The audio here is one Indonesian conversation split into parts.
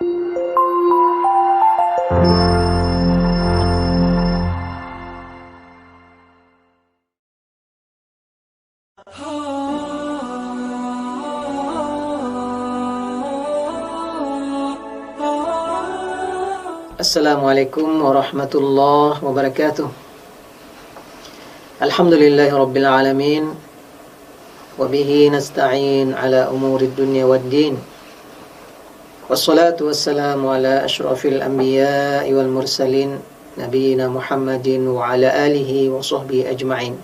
Assalamualaikum warahmatullahi wabarakatuh. Alhamdulillahi rabbil alamin. Wabihi nasta'in ala umurid dunya waddin. Wassalatu wassalamu ala ashrafil anbiya'i wal mursalin, nabiyina Muhammadin wa ala alihi wa sahbihi ajma'in.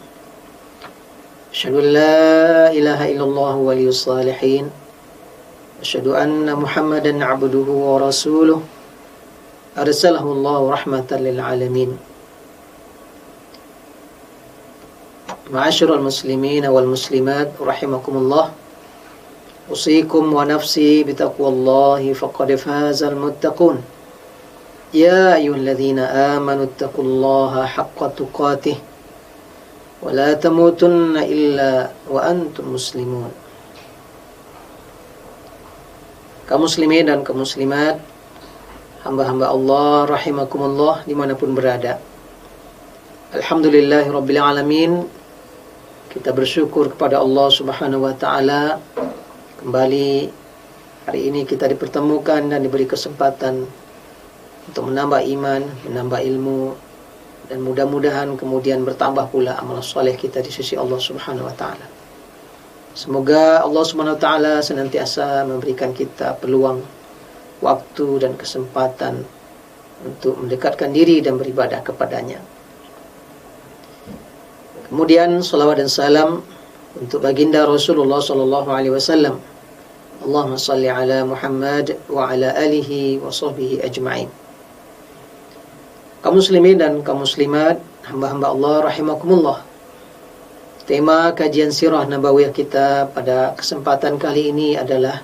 Asyhadu an la ilaha illallah waliyus salihin. Asyhadu anna Muhammadan abduhu wa rasuluh. Arsalahu Allah rahmatan lil alamin. Ma'asyiral muslimin wal muslimat rahimakumullah. Usikum wa nafsi bitaqwallahi faqad fazal muttaqun. Ya ayyuhalladzina amanu taqullaha haqqa tuqatih wa la tamutunna illa wa antum muslimun. Kaum muslimin dan kaum muslimat, hamba-hamba Allah rahimakumullah dimanapun berada. Alhamdulillahi rabbil alamin. Kita bersyukur kepada Allah subhanahu wa ta'ala. Kembali hari ini kita dipertemukan dan diberi kesempatan untuk menambah iman, menambah ilmu, dan mudah-mudahan kemudian bertambah pula amal soleh kita di sisi Allah subhanahu wa ta'ala. Semoga Allah subhanahu wa ta'ala senantiasa memberikan kita peluang, waktu dan kesempatan untuk mendekatkan diri dan beribadah kepadanya. Kemudian salawat dan salam untuk baginda Rasulullah sallallahu alaihi wasallam. Allahumma salli ala Muhammad wa ala alihi wa sahbihi ajma'in. Kaum muslimin dan kaum muslimat, hamba-hamba Allah rahimakumullah. Tema kajian sirah nabawiyah kita pada kesempatan kali ini adalah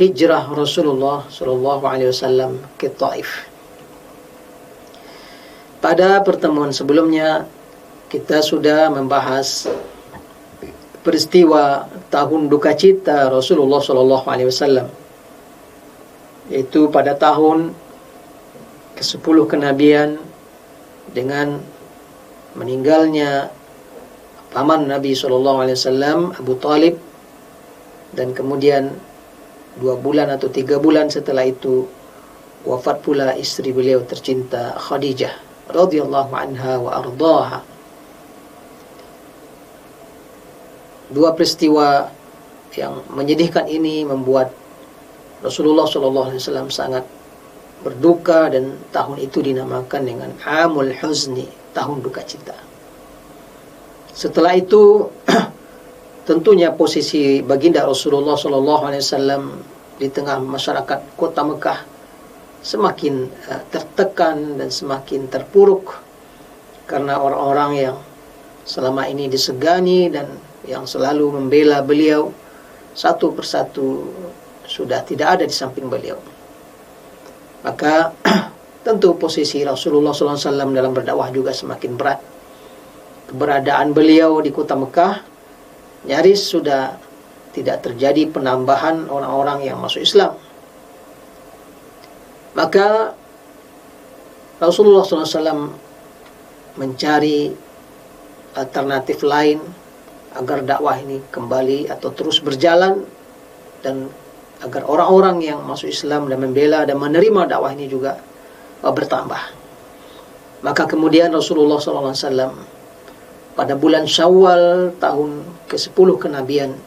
hijrah Rasulullah sallallahu alaihi wasallam ke Taif. Pada pertemuan sebelumnya kita sudah membahas peristiwa tahun duka cita Rasulullah sallallahu alaihi wasallam, yaitu pada tahun ke-10 kenabian dengan meninggalnya paman Nabi sallallahu alaihi wasallam Abu Talib, dan kemudian 2 bulan atau 3 bulan setelah itu wafat pula istri beliau tercinta Khadijah radhiyallahu anha wa ardhaha. 2 peristiwa yang menyedihkan ini membuat Rasulullah SAW sangat berduka, dan tahun itu dinamakan dengan Amul Huzni, tahun duka cita. Setelah itu tentunya posisi baginda Rasulullah SAW di tengah masyarakat kota Mekah semakin tertekan dan semakin terpuruk karena orang-orang yang selama ini disegani dan yang selalu membela beliau satu persatu sudah tidak ada di samping beliau. Maka tentu posisi Rasulullah SAW dalam berdakwah juga semakin berat. Keberadaan beliau di kota Mekah nyaris sudah tidak terjadi penambahan orang-orang yang masuk Islam. Maka Rasulullah SAW mencari alternatif lain agar dakwah ini kembali atau terus berjalan, dan agar orang-orang yang masuk Islam dan membela dan menerima dakwah ini juga bertambah. Maka kemudian Rasulullah SAW pada bulan Syawal tahun ke-10 kenabian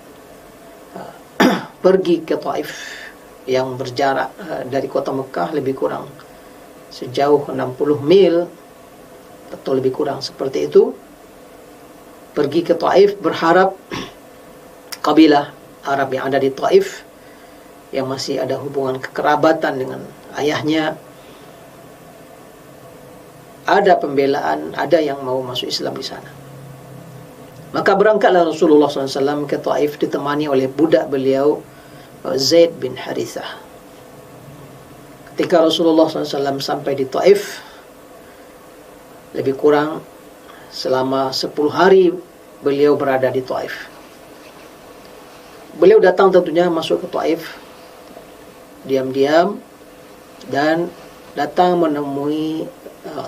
pergi ke Taif yang berjarak dari kota Mekah lebih kurang sejauh 60 mil atau lebih kurang seperti itu. Pergi ke Taif berharap kabilah Arab yang ada di Taif yang masih ada hubungan kekerabatan dengan ayahnya, ada pembelaan, ada yang mau masuk Islam di sana. Maka berangkatlah Rasulullah SAW ke Taif ditemani oleh budak beliau Zaid bin Harithah. Ketika Rasulullah SAW sampai di Taif, lebih kurang selama 10 hari beliau berada di Taif. Beliau datang tentunya masuk ke Taif diam-diam dan datang menemui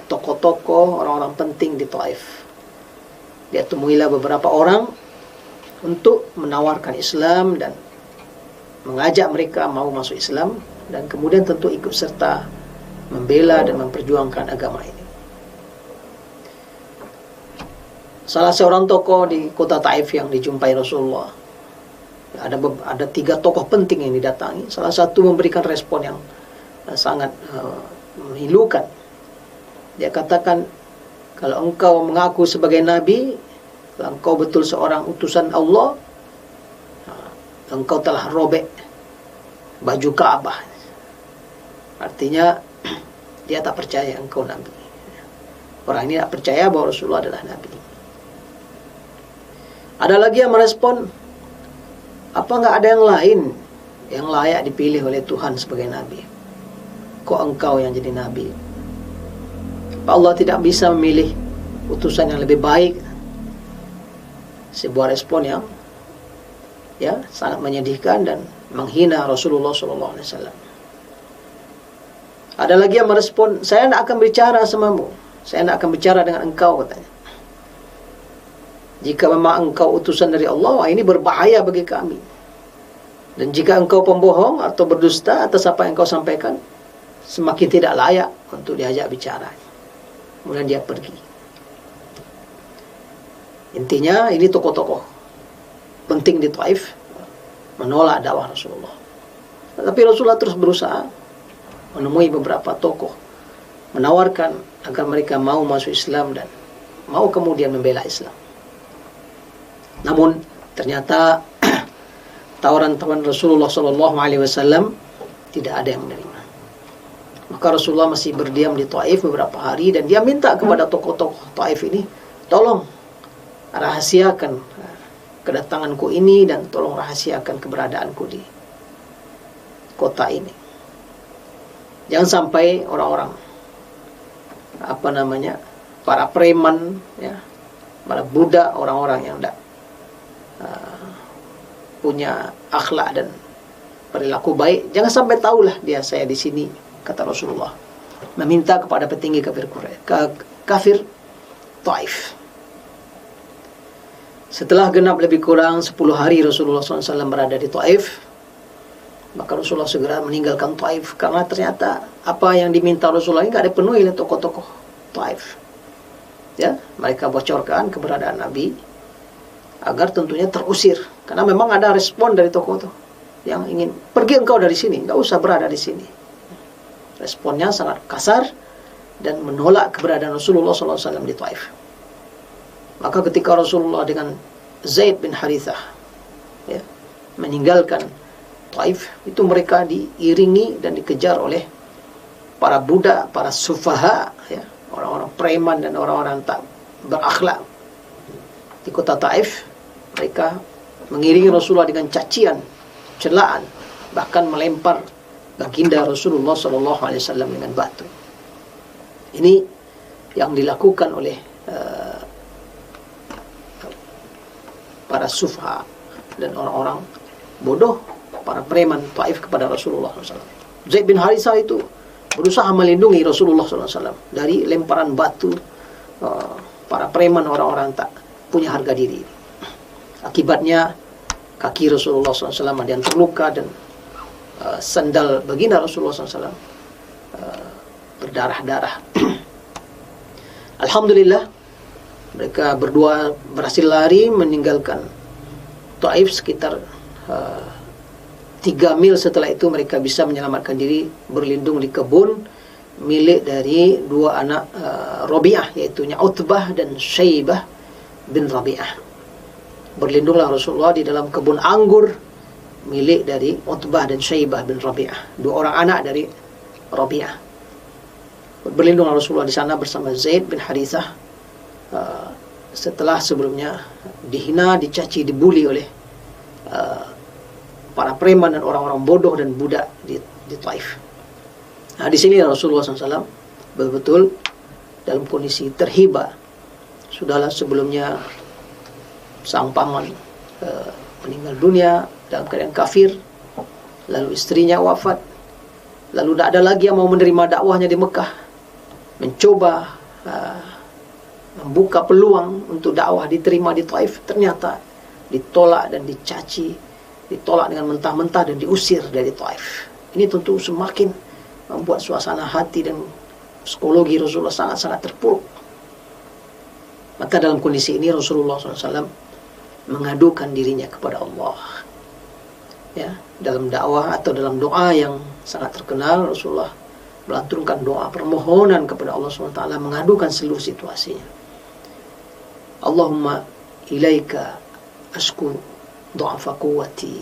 tokoh-tokoh orang-orang penting di Taif. Dia temuilah beberapa orang untuk menawarkan Islam dan mengajak mereka mau masuk Islam, dan kemudian tentu ikut serta membela dan memperjuangkan agama ini. Salah seorang tokoh di kota Taif yang dijumpai Rasulullah, ada 3 tokoh penting yang didatangi. Salah satu memberikan respon yang sangat memilukan. Dia katakan, kalau engkau mengaku sebagai nabi, kalau engkau betul seorang utusan Allah, engkau telah robek baju Ka'bah. Artinya dia tak percaya engkau nabi. Orang ini tak percaya bahwa Rasulullah adalah nabi. Ada lagi yang merespon, apa enggak ada yang lain yang layak dipilih oleh Tuhan sebagai nabi? Kok engkau yang jadi nabi? Apa Allah tidak bisa memilih utusan yang lebih baik? Sebuah respon yang sangat menyedihkan dan menghina Rasulullah SAW. Ada lagi yang merespon, saya tidak akan bicara samamu, saya tidak akan bicara dengan engkau, katanya. Jika memang engkau utusan dari Allah, ini berbahaya bagi kami. Dan jika engkau pembohong atau berdusta atas apa yang engkau sampaikan, semakin tidak layak untuk diajak bicara. Kemudian dia pergi. Intinya ini tokoh-tokoh penting di Taif menolak dakwah Rasulullah. Tapi Rasulullah terus berusaha menemui beberapa tokoh, menawarkan agar mereka mau masuk Islam dan mau kemudian membela Islam. Namun ternyata tawaran-tawaran Rasulullah SAW tidak ada yang menerima. Maka Rasulullah masih berdiam di Taif beberapa hari, dan dia minta kepada tokoh-tokoh Taif ini, tolong rahasiakan kedatanganku ini dan tolong rahasiakan keberadaanku di kota ini. Jangan sampai orang-orang para preman, para budak, orang-orang yang tidak punya akhlak dan perilaku baik, jangan sampai tahulah dia saya di sini, kata Rasulullah, meminta kepada petinggi kafir Taif. Setelah genap lebih kurang 10 hari Rasulullah SAW berada di Taif, maka Rasulullah segera meninggalkan Taif, karena ternyata apa yang diminta Rasulullah ini tidak dipenuhi oleh tokoh-tokoh Taif. Mereka bocorkan keberadaan Nabi agar tentunya terusir, karena memang ada respon dari tokoh itu yang ingin, pergi engkau dari sini, nggak usah berada di sini. Responnya sangat kasar dan menolak keberadaan Rasulullah SAW di Taif. Maka ketika Rasulullah dengan Zaid bin Harithah meninggalkan Taif, itu mereka diiringi dan dikejar oleh para budak, para sufaha, orang-orang preman dan orang-orang tak berakhlak di kota Taif. Mereka mengiringi Rasulullah dengan cacian, celaan, bahkan melempar baginda Rasulullah SAW dengan batu. Ini yang dilakukan oleh para sufha dan orang-orang bodoh, para preman Taif kepada Rasulullah SAW. Zaid bin Harithah itu berusaha melindungi Rasulullah SAW dari lemparan batu para preman, orang-orang tak punya harga diri. Akibatnya kaki Rasulullah SAW ada yang terluka, dan sandal baginda Rasulullah SAW berdarah-darah. Alhamdulillah, mereka berdua berhasil lari meninggalkan Taif sekitar 3 mil. Setelah itu mereka bisa menyelamatkan diri berlindung di kebun milik dari 2 anak Rabi'ah, yaitu Utbah dan Syaibah bin Rabi'ah. Berlindunglah Rasulullah di dalam kebun anggur milik dari Utbah dan Syaibah bin Rabi'ah, 2 orang anak dari Rabi'ah. Berlindunglah Rasulullah di sana bersama Zaid bin Harithah setelah sebelumnya dihina, dicaci, dibuli oleh para preman dan orang-orang bodoh dan budak di Taif. Nah, di sini Rasulullah SAW betul-betul dalam kondisi terhibah. Sudahlah sebelumnya sang paman meninggal dunia dalam keadaan kafir, lalu istrinya wafat, Lalu tidak ada lagi yang mau menerima dakwahnya di Mekah. Mencoba membuka peluang untuk dakwah diterima di Taif, ternyata ditolak dan dicaci, ditolak dengan mentah-mentah dan diusir dari Taif. Ini tentu semakin membuat suasana hati dan psikologi Rasulullah sangat-sangat terpuruk. Maka dalam kondisi ini Rasulullah SAW mengadukan dirinya kepada Allah. Ya, dalam dakwah atau dalam doa yang sangat terkenal, Rasulullah melantunkan doa permohonan kepada Allah SWT, mengadukan seluruh situasinya. Allahumma ilaika asku du'afa quwwati.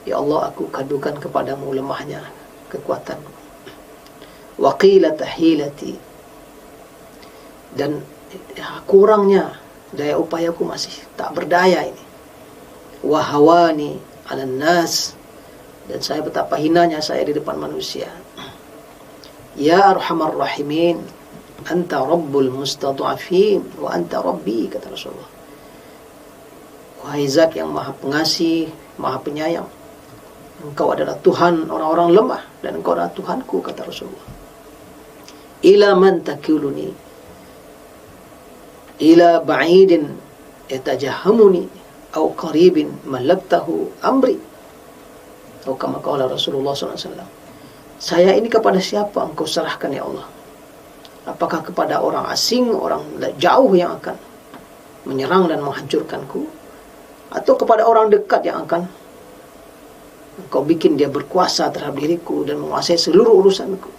Ya Allah, aku kadukan kepadamu lemahnya kekuatanku. Wa qilata hilati, dan kurangnya daya upayaku, masih tak berdaya ini. Wa hawani 'alan nas, dan saya betapa hinanya saya di depan manusia. Ya arhamar rahimin, anta rabbul mustad'afin wa anta rabbi, kata Rasulullah. Wahai Zat yang maha pengasih, maha penyayang, engkau adalah Tuhan orang-orang lemah dan engkau adalah Tuhanku, kata Rasulullah. Ila man takiluni, ila ba'idin yatajahamuni au qaribin malaktahu amri, atau kama qala Rasulullah SAW. Saya ini kepada siapa engkau serahkan ya Allah? Apakah kepada orang asing, orang jauh yang akan menyerang dan menghancurkanku, atau kepada orang dekat yang akan engkau bikin dia berkuasa terhadap diriku dan menguasai seluruh urusanku?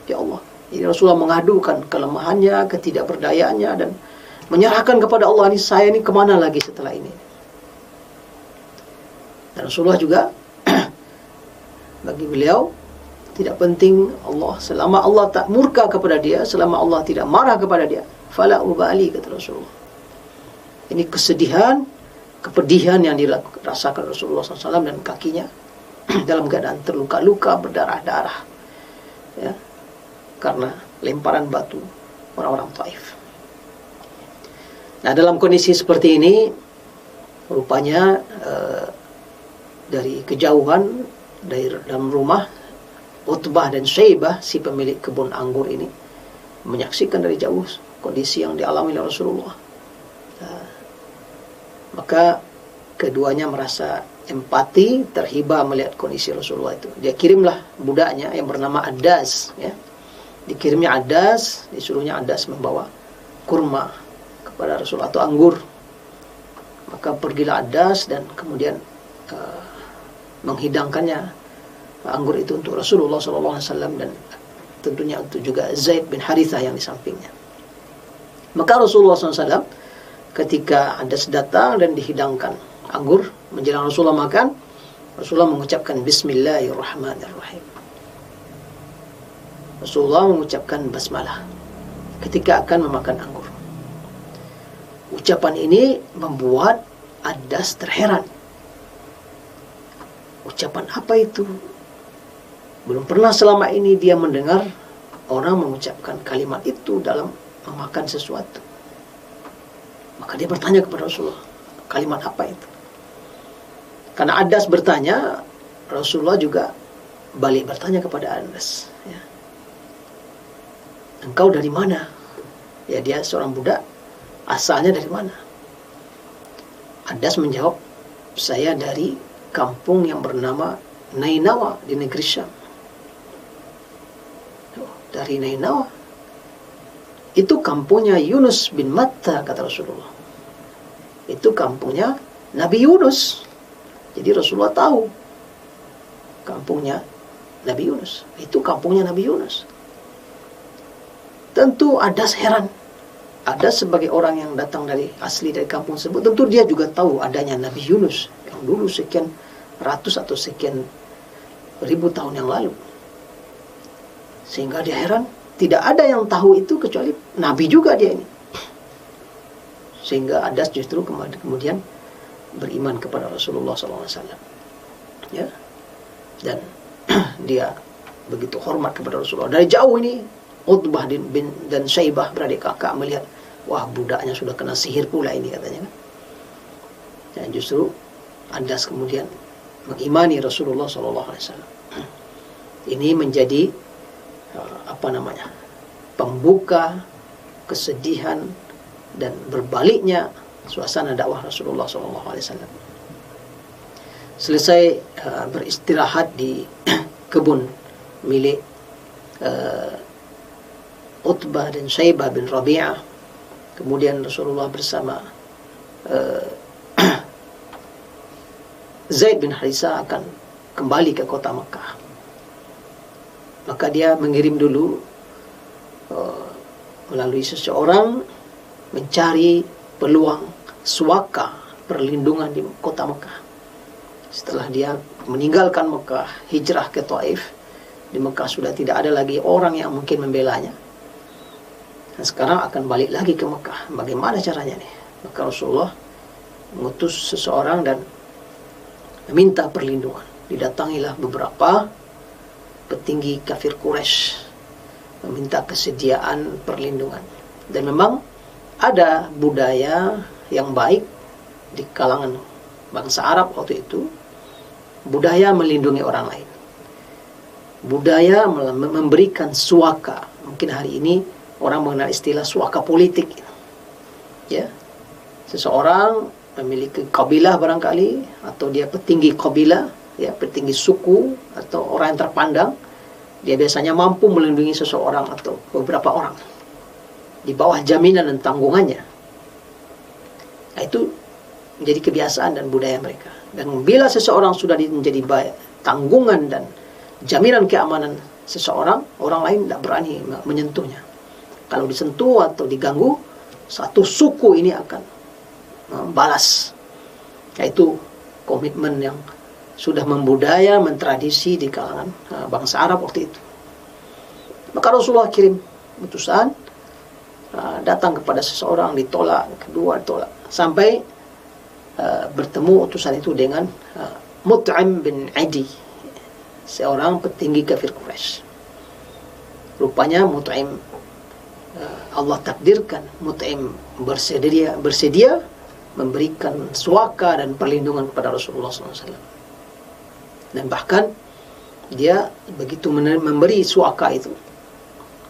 Ya Allah. Jadi Rasulullah mengadukan kelemahannya, ketidakberdayaannya, dan menyerahkan kepada Allah, ini saya ini kemana lagi setelah ini. Dan Rasulullah juga bagi beliau tidak penting Allah, selama Allah tak murka kepada dia, selama Allah tidak marah kepada dia, fala ubali, kata Rasulullah. Ini kesedihan, kepedihan yang dirasakan Rasulullah SAW dan kakinya dalam keadaan terluka-luka, berdarah-darah, ya, karena lemparan batu orang-orang Taif. Nah, dalam kondisi seperti ini, rupanya dari kejauhan, dari dalam rumah, Utbah dan Syaibah, si pemilik kebun anggur ini, menyaksikan dari jauh kondisi yang dialami oleh Rasulullah. Maka keduanya merasa empati, terhibah melihat kondisi Rasulullah itu. Dia kirimlah budaknya yang bernama Adas, ya. Dikirimnya Adas, disuruhnya Adas membawa kurma kepada Rasulullah atau anggur. Maka pergilah Adas dan kemudian menghidangkannya anggur itu untuk Rasulullah SAW, dan tentunya untuk juga Zaid bin Harithah yang di sampingnya. Maka Rasulullah SAW ketika Adas datang dan dihidangkan anggur, menjelang Rasulullah makan, Rasulullah mengucapkan Bismillahirrahmanirrahim. Rasulullah mengucapkan basmalah ketika akan memakan anggur. Ucapan ini membuat Adas terheran. Ucapan apa itu? Belum pernah selama ini dia mendengar orang mengucapkan kalimat itu dalam memakan sesuatu. Maka dia bertanya kepada Rasulullah, kalimat apa itu? Karena Adas bertanya, Rasulullah juga balik bertanya kepada Adas, ya. Engkau dari mana? Ya, dia seorang budak, asalnya dari mana? Adas menjawab, saya dari kampung yang bernama Nainawa di negeri Syam. Dari Nainawa. Itu kampungnya Yunus bin Matta, kata Rasulullah. Itu kampungnya Nabi Yunus. Jadi Rasulullah tahu kampungnya Nabi Yunus. Itu kampungnya Nabi Yunus. Tentu Adas heran. Adas sebagai orang yang datang dari asli dari kampung tersebut, tentu dia juga tahu adanya Nabi Yunus yang dulu sekian ratus atau sekian ribu tahun yang lalu. Sehingga dia heran, tidak ada yang tahu itu kecuali Nabi juga dia ini. Sehingga Adas justru kemudian beriman kepada Rasulullah SAW. Ya. Dan dia begitu hormat kepada Rasulullah. Dari jauh ini, Utbah dan Syaibah beradik kakak melihat, wah, budaknya sudah kena sihir pula ini, katanya. Dan justru Adas kemudian mengimani Rasulullah SAW. Ini menjadi pembuka kesedihan dan berbaliknya suasana dakwah Rasulullah SAW. Selesai beristirahat di kebun milik Utbah dan Syaibah bin Rabi'ah, kemudian Rasulullah bersama Zaid bin Harithah akan kembali ke kota Mekah. Maka dia mengirim dulu melalui seseorang mencari peluang suaka perlindungan di kota Mekah. Setelah dia meninggalkan Mekah, hijrah ke Taif, di Mekah sudah tidak ada lagi orang yang mungkin membelanya. Dan sekarang akan balik lagi ke Mekah. Bagaimana caranya nih? Maka Rasulullah mengutus seseorang dan meminta perlindungan. Didatangilah beberapa petinggi kafir Quraisy meminta kesediaan perlindungan. Dan memang ada budaya yang baik di kalangan bangsa Arab waktu itu, budaya melindungi orang lain, budaya memberikan suaka. Mungkin hari ini orang mengenal istilah suaka politik, ya. Seseorang memiliki kabilah barangkali, atau dia petinggi kabilah, ya, petinggi suku atau orang yang terpandang, dia biasanya mampu melindungi seseorang atau beberapa orang di bawah jaminan dan tanggungannya. Nah, itu menjadi kebiasaan dan budaya mereka. Dan bila seseorang sudah menjadi tanggungan dan jaminan keamanan seseorang, orang lain tidak berani menyentuhnya. Kalau disentuh atau diganggu, satu suku ini akan balas. Yaitu komitmen yang sudah membudaya, mentradisi di kalangan bangsa Arab waktu itu. Maka Rasulullah kirim utusan, datang kepada seseorang, ditolak, kedua ditolak, sampai bertemu utusan itu dengan Mut'im bin Adi, seorang petinggi kafir Quraisy. Rupanya Mut'im, Allah takdirkan Mut'im bersedia memberikan suaka dan perlindungan kepada Rasulullah SAW. Dan bahkan dia begitu memberi suaka itu,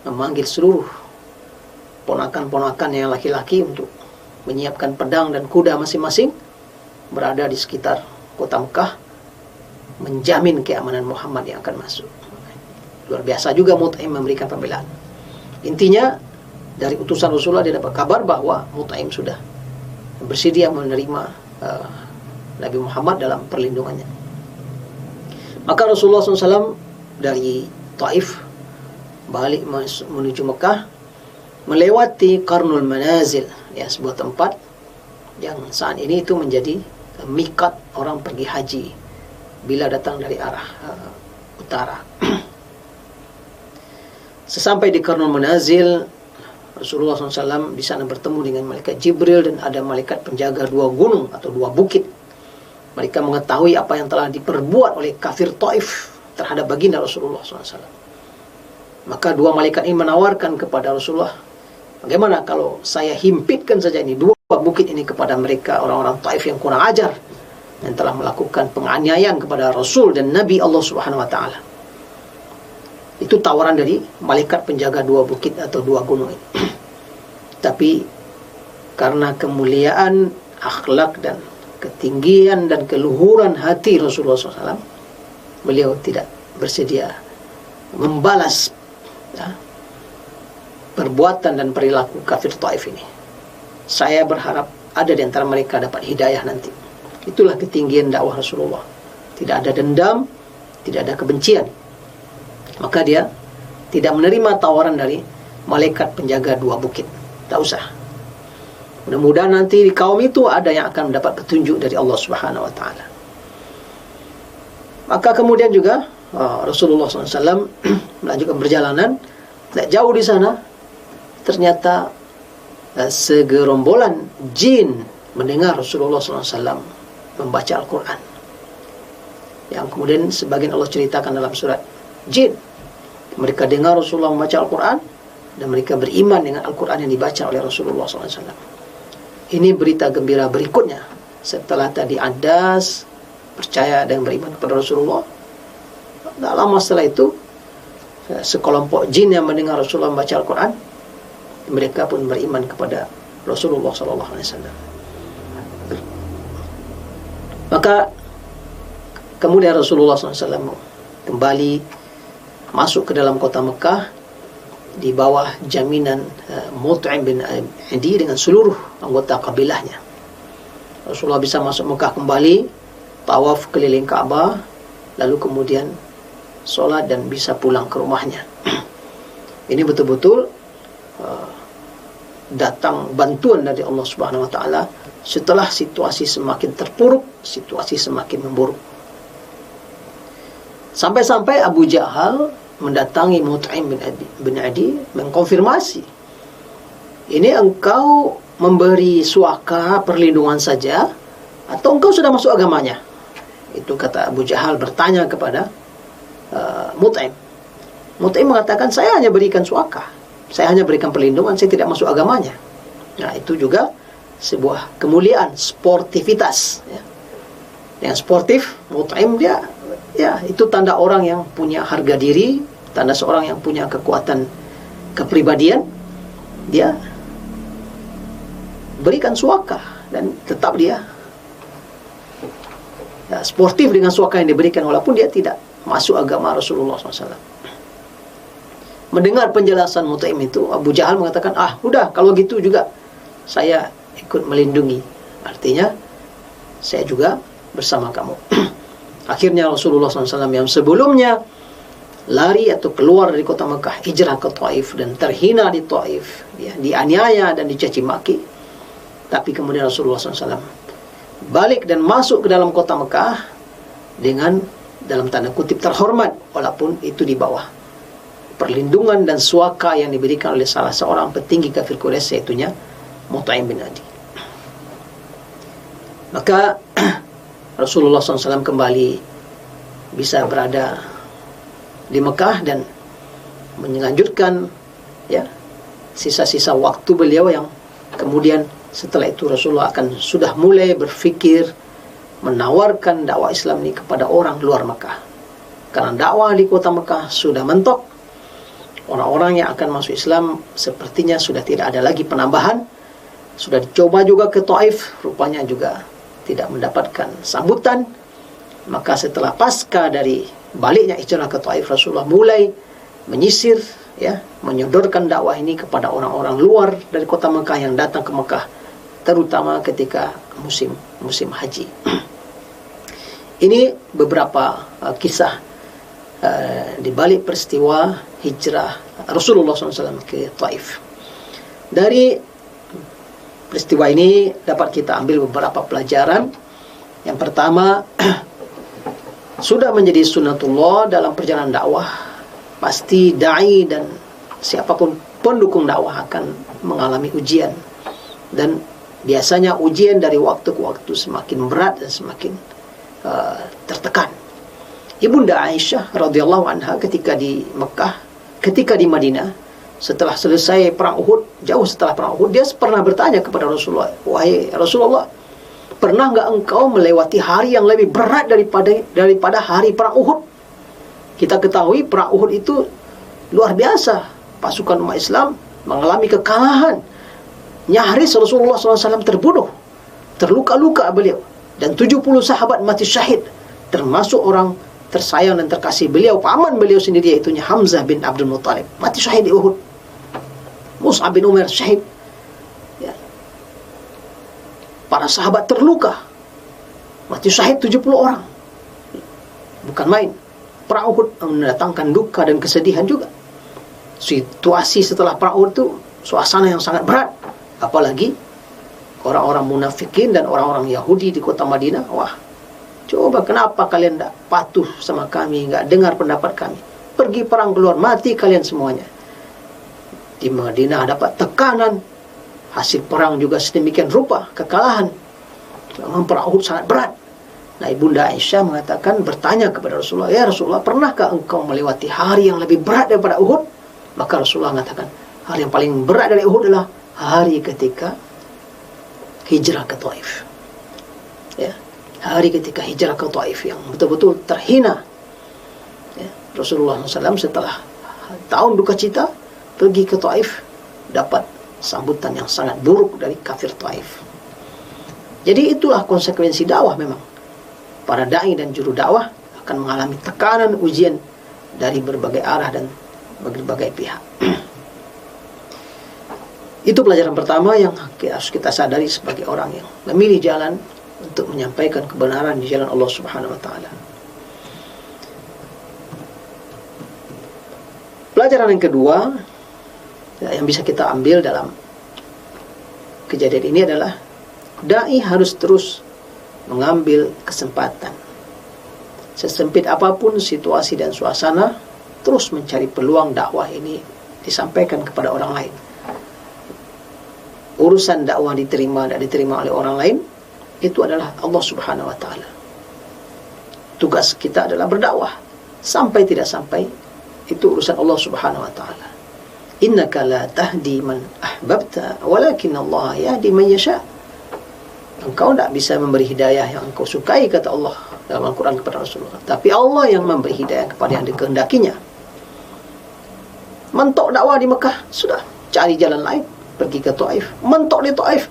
memanggil seluruh ponakan-ponakan yang laki-laki untuk menyiapkan pedang dan kuda masing-masing, berada di sekitar kota Mekah, menjamin keamanan Muhammad yang akan masuk. Luar biasa juga Mut'im memberikan pembelaan. Intinya, dari utusan Rasulullah dia dapat kabar bahwa Mut'im sudah bersedia menerima Nabi Muhammad dalam perlindungannya. Maka Rasulullah SAW dari Taif balik menuju Mekah, melewati Qarnul Manazil, ya, sebuah tempat yang saat ini itu menjadi mikat orang pergi haji bila datang dari arah utara. Sesampai di Qarnul Manazil, Rasulullah SAW di sana bertemu dengan malaikat Jibril dan ada malaikat penjaga dua gunung atau dua bukit. Mereka mengetahui apa yang telah diperbuat oleh kafir Taif terhadap baginda Rasulullah SAW. Maka dua malaikat ini menawarkan kepada Rasulullah, bagaimana kalau saya himpitkan saja ini dua bukit ini kepada mereka, orang-orang Taif yang kurang ajar yang telah melakukan penganiayaan kepada Rasul dan Nabi Allah Subhanahu wa taala. Itu tawaran dari malaikat penjaga dua bukit atau dua gunung ini. Tapi karena kemuliaan akhlak dan ketinggian dan keluhuran hati Rasulullah SAW, beliau tidak bersedia membalas perbuatan dan perilaku kafir Taif ini. Saya berharap ada di antara mereka dapat hidayah nanti. Itulah ketinggian dakwah Rasulullah. Tidak ada dendam, tidak ada kebencian. Maka dia tidak menerima tawaran dari malaikat penjaga dua bukit. Tak usah. Mudah-mudahan nanti di kaum itu ada yang akan mendapat petunjuk dari Allah Subhanahu wa taala. Maka kemudian juga Rasulullah SAW melanjutkan perjalanan. Tidak jauh di sana, ternyata segerombolan jin mendengar Rasulullah SAW membaca Al-Quran. Yang kemudian sebagian Allah ceritakan dalam surat Jin. Mereka dengar Rasulullah membaca Al-Quran dan mereka beriman dengan Al-Quran yang dibaca oleh Rasulullah SAW. Ini berita gembira berikutnya. Setelah tadi Adas percaya dan beriman kepada Rasulullah, Tak lama setelah itu, sekelompok jin yang mendengar Rasulullah membaca Al-Quran, mereka pun beriman kepada Rasulullah SAW. Maka kemudian Rasulullah SAW kembali masuk ke dalam kota Mekah di bawah jaminan Mut'im bin Adi dengan seluruh anggota kabilahnya. Rasulullah bisa masuk Mekah kembali, tawaf keliling Ka'bah, lalu kemudian solat dan bisa pulang ke rumahnya. Ini betul-betul datang bantuan dari Allah Subhanahu wa taala setelah situasi semakin terpuruk, situasi semakin memburuk. Sampai-sampai Abu Jahal mendatangi Mut'im bin Adi mengkonfirmasi, ini engkau memberi suaka perlindungan saja atau engkau sudah masuk agamanya? Itu kata Abu Jahal bertanya kepada Mut'im. Mut'im mengatakan, saya hanya berikan suaka, saya hanya berikan perlindungan, saya tidak masuk agamanya. Nah, itu juga sebuah kemuliaan, sportivitas, ya. Yang sportif, Mut'im dia, ya, itu tanda orang yang punya harga diri, tanda seorang yang punya kekuatan kepribadian. Dia berikan suaka dan tetap dia, ya, sportif dengan suaka yang diberikan walaupun dia tidak masuk agama Rasulullah SAW. Mendengar penjelasan Mut'im itu, Abu Jahal mengatakan, udah kalau gitu juga saya ikut melindungi, artinya saya juga bersama kamu. Akhirnya Rasulullah SAW yang sebelumnya lari atau keluar dari kota Mekah, hijrah ke Taif dan terhina di Taif, ya, dianiaya dan dicaci maki, tapi kemudian Rasulullah SAW balik dan masuk ke dalam kota Mekah dengan, dalam tanda kutip, terhormat, walaupun itu di bawah perlindungan dan suaka yang diberikan oleh salah seorang petinggi kafir Quraisy, yaitunya Mut'im bin Adi. Maka Rasulullah SAW kembali bisa berada di Mekah dan melanjutkan, ya, sisa-sisa waktu beliau yang kemudian setelah itu Rasulullah akan sudah mulai berfikir menawarkan dakwah Islam ini kepada orang luar Mekah. Karena dakwah di kota Mekah sudah mentok, orang-orang yang akan masuk Islam sepertinya sudah tidak ada lagi penambahan. Sudah dicoba juga ke Taif, rupanya juga tidak mendapatkan sambutan. Maka setelah pasca dari baliknya hijrah ke Taif, Rasulullah mulai menyisir, ya, menyodorkan dakwah ini kepada orang-orang luar dari kota Mekah yang datang ke Mekah, terutama ketika musim haji. Ini beberapa kisah di balik peristiwa hijrah Rasulullah SAW ke Taif. Dari peristiwa ini dapat kita ambil beberapa pelajaran. Yang pertama, sudah menjadi sunnatullah dalam perjalanan dakwah, pasti da'i dan siapapun pendukung dakwah akan mengalami ujian, dan biasanya ujian dari waktu ke waktu semakin berat dan semakin tertekan. Ibunda Aisyah radhiyallahu anha ketika di Mekah, ketika di Madinah, setelah selesai perang Uhud, jauh setelah perang Uhud, dia pernah bertanya kepada Rasulullah, wahai Rasulullah, pernah nggak engkau melewati hari yang lebih berat daripada hari perang Uhud? Kita ketahui perang Uhud itu luar biasa, pasukan umat Islam mengalami kekalahan, nyaris Rasulullah SAW terbunuh, terluka-luka beliau, dan 70 sahabat mati syahid, termasuk orang tersayang dan terkasih beliau, paman beliau sendiri, yaitu Hamzah bin Abdul Muttalib, mati syahid di Uhud. Mus'ab bin Umair syahid, ya. Para sahabat terluka, mati syahid 70 orang. Bukan main. Perang Uhud mendatangkan duka dan kesedihan juga. Situasi setelah perang Uhud itu suasana yang sangat berat, apalagi orang-orang munafikin dan orang-orang Yahudi di kota Madinah. Wah, coba kenapa kalian tidak patuh sama kami, nggak dengar pendapat kami, pergi perang keluar, mati kalian semuanya. Di Madinah dapat tekanan, hasil perang juga sedemikian rupa, kekalahan. Memang perang Uhud sangat berat. Nah, Ibunda Aisyah mengatakan, bertanya kepada Rasulullah, ya Rasulullah, pernahkah engkau melewati hari yang lebih berat daripada Uhud? Maka Rasulullah mengatakan, hari yang paling berat dari Uhud adalah hari ketika hijrah ke Taif. Ya, hari ketika hijrah ke Taif yang betul-betul terhina, ya, Rasulullah SAW setelah tahun duka cita pergi ke Taif, dapat sambutan yang sangat buruk dari kafir Taif. Jadi itulah konsekuensi dakwah memang. Para da'i dan juru dakwah akan mengalami tekanan, ujian dari berbagai arah dan berbagai pihak. Itu pelajaran pertama yang harus kita sadari sebagai orang yang memilih jalan untuk menyampaikan kebenaran di jalan Allah Subhanahu wa taala. Pelajaran yang kedua yang bisa kita ambil dalam kejadian ini adalah dai harus terus mengambil kesempatan. Sesempit apapun situasi dan suasana, terus mencari peluang dakwah ini disampaikan kepada orang lain. Urusan dakwah diterima dan diterima oleh orang lain, itu adalah Allah Subhanahu wa taala. Tugas kita adalah berdakwah. Sampai tidak sampai, itu urusan Allah Subhanahu wa taala. Innaka la tahdi man ahbabta, walakin Allah yahdi man yasha. Engkau tidak bisa memberi hidayah yang engkau sukai, kata Allah dalam Al-Quran kepada Rasulullah. Tapi Allah yang memberi hidayah kepada yang dikehendakinya. Mentok dakwah di Mekah, sudah, cari jalan lain, pergi ke Taif. Mentok di Taif,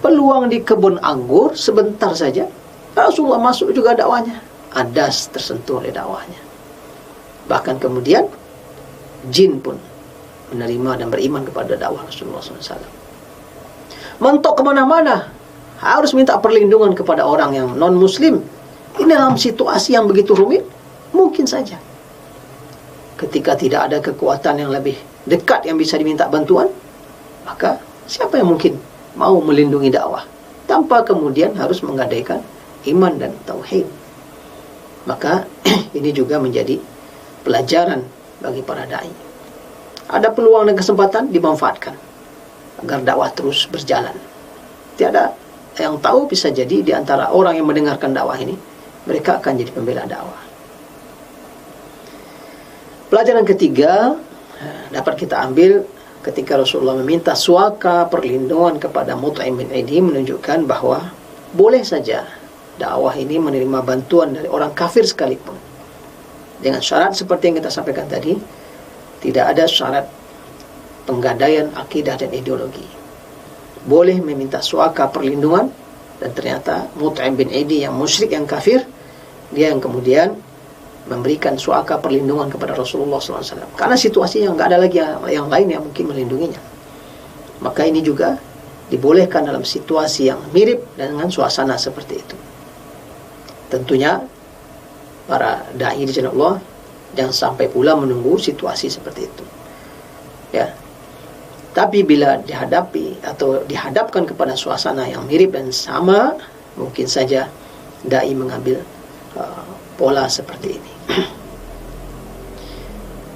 peluang di kebun anggur sebentar saja, Rasulullah masuk juga dakwahnya. Adas tersentuh oleh dakwahnya. Bahkan kemudian jin pun menerima dan beriman kepada dakwah Rasulullah SAW. Mentok kemana-mana, harus minta perlindungan kepada orang yang non-muslim. Ini dalam situasi yang begitu rumit, mungkin saja ketika tidak ada kekuatan yang lebih dekat yang bisa diminta bantuan, maka siapa yang mungkin mau melindungi dakwah tanpa kemudian harus menggadaikan iman dan tauhid. Maka ini juga menjadi pelajaran bagi para dai. Ada peluang dan kesempatan, dimanfaatkan agar dakwah terus berjalan. Tiada yang tahu, bisa jadi di antara orang yang mendengarkan dakwah ini, mereka akan jadi pembela dakwah. Pelajaran ketiga dapat kita ambil ketika Rasulullah meminta suaka perlindungan kepada Mut'im bin Adi, menunjukkan bahwa boleh saja dakwah ini menerima bantuan dari orang kafir sekalipun. Dengan syarat seperti yang kita sampaikan tadi, tidak ada syarat penggadaian akidah dan ideologi. Boleh meminta suaka perlindungan, dan ternyata Mut'im bin Adi yang musyrik, yang kafir, dia yang kemudian memberikan suaka perlindungan kepada Rasulullah SAW. Karena situasi yang nggak ada lagi yang lain yang mungkin melindunginya. Maka ini juga dibolehkan dalam situasi yang mirip dengan suasana seperti itu. Tentunya para da'i di jalan Allah jangan sampai pula menunggu situasi seperti itu. Ya. Tapi bila dihadapi atau dihadapkan kepada suasana yang mirip dan sama, mungkin saja da'i mengambil pola seperti ini.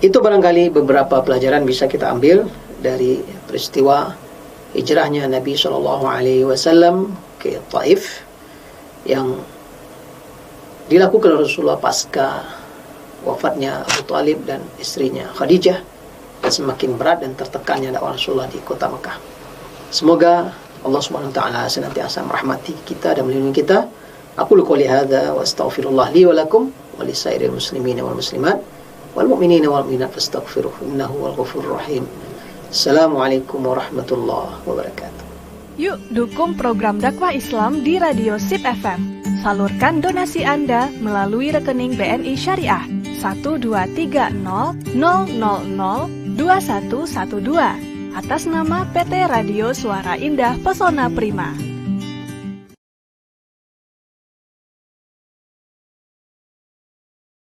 Itu barangkali beberapa pelajaran bisa kita ambil dari peristiwa hijrahnya Nabi SAW ke Taif yang dilakukan Rasulullah pasca wafatnya Abu Talib dan istrinya Khadijah, dan semakin berat dan tertekannya dakwah Rasulullah di kota Mekah. Semoga Allah Subhanahu wa taala senantiasa merahmati kita dan melindungi kita. Aqulu qouli hadza wa astaghfirullah li wa lakum wa lisairil muslimina wal muslimat wal mu'minina wal mu'minat fastaghfiruhu innahu wal ghafurur rahim. Assalamualaikum warahmatullahi wabarakatuh. Yuk dukung program dakwah Islam di Radio SIP FM. Salurkan donasi Anda melalui rekening BNI Syariah 12300002112 atas nama PT Radio Suara Indah Pesona Prima.